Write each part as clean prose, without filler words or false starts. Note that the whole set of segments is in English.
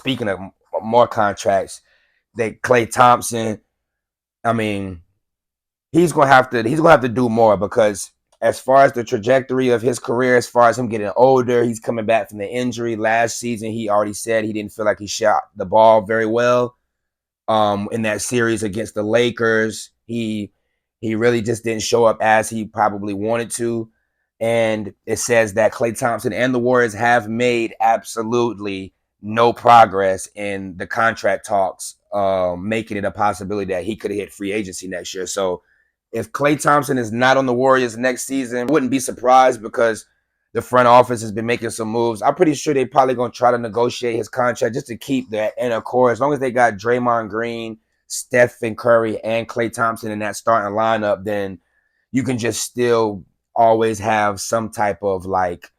speaking of more contracts, that Klay Thompson, I mean, he's gonna have to do more because as far as the trajectory of his career, as far as him getting older, he's coming back from the injury last season. He already said he didn't feel like he shot the ball very well. In that series against the Lakers, he really just didn't show up as he probably wanted to. And it says that Klay Thompson and the Warriors have made absolutely no progress in the contract talks, making it a possibility that he could hit free agency next year. So if Klay Thompson is not on the Warriors next season, I wouldn't be surprised because the front office has been making some moves. I'm pretty sure they're probably going to try to negotiate his contract just to keep that inner core. As long as they got Draymond Green, Stephen Curry, and Klay Thompson in that starting lineup, then you can just still always have some type of like,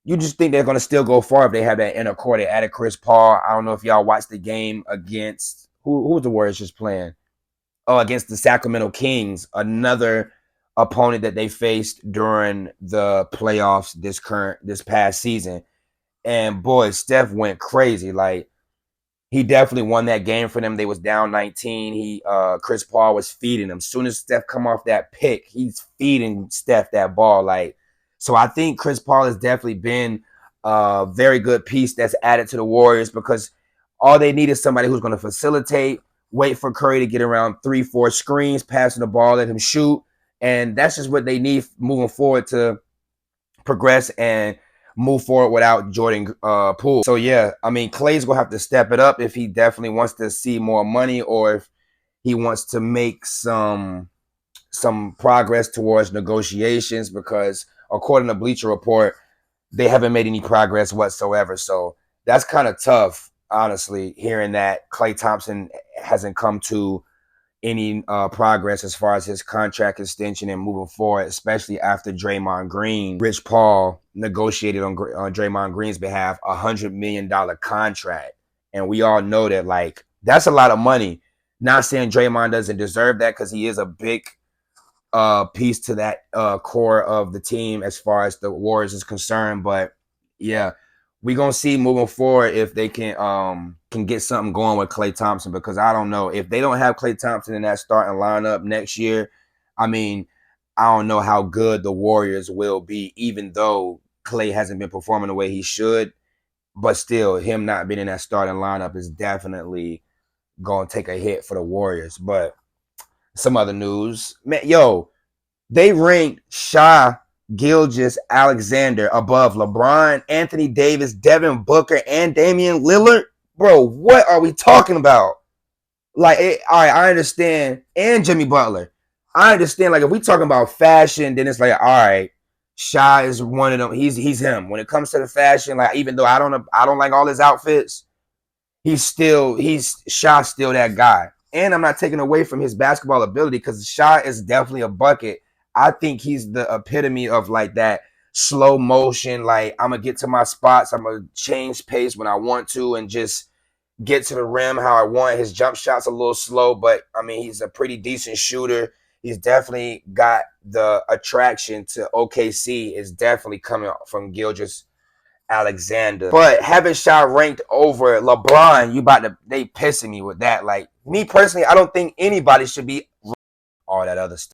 you just think they're going to still go far if they have that inner core. They added Chris Paul. I don't know if y'all watched the game against, who was the Warriors just playing? Oh, against the Sacramento Kings, another opponent that they faced during the playoffs this past season. And boy, Steph went crazy. Like he definitely won that game for them. They was down 19. Chris Paul was feeding him. As soon as Steph come off that pick, he's feeding Steph that ball. Like, so I think Chris Paul has definitely been a very good piece that's added to the Warriors because all they need is somebody who's going to facilitate, wait for Curry to get around 3-4 screens, passing the ball, let him shoot. And that's just what they need moving forward to progress and move forward without Jordan Poole. So, yeah, I mean, Klay's going to have to step it up if he definitely wants to see more money or if he wants to make some progress towards negotiations because according to Bleacher Report, they haven't made any progress whatsoever. So that's kind of tough, honestly, hearing that Klay Thompson hasn't come to any progress as far as his contract extension and moving forward, especially after Draymond Green, Rich Paul negotiated on Draymond Green's behalf $100 million contract. And we all know that, like, that's a lot of money. Not saying Draymond doesn't deserve that because he is a big piece to that core of the team as far as the Warriors is concerned. But yeah, we're gonna see moving forward if they can get something going with Klay Thompson because I don't know. If they don't have Klay Thompson in that starting lineup next year, I mean, I don't know how good the Warriors will be, even though Klay hasn't been performing the way he should. But still, him not being in that starting lineup is definitely gonna take a hit for the Warriors. But some other news. Man, yo, they ranked Shai Gilgeous-Alexander above LeBron, Anthony Davis, Devin Booker, and Damian Lillard. Bro, what are we talking about? Like, all right, I understand. And Jimmy Butler. I understand, like, if we talking about fashion, then it's like, all right, Shai is one of them. He's him. When it comes to the fashion, like, even though I don't like all his outfits, he's Shai's still that guy. And I'm not taking away from his basketball ability because Shai is definitely a bucket. I think he's the epitome of like that slow motion. Like I'm gonna get to my spots. I'm gonna change pace when I want to and just get to the rim how I want. His jump shot's a little slow, but I mean he's a pretty decent shooter. He's definitely got the attraction to OKC. Is definitely coming from Gilgeous Alexander. But having Shai ranked over LeBron, they pissing me with that. Like me personally, I don't think anybody should be all that other stuff.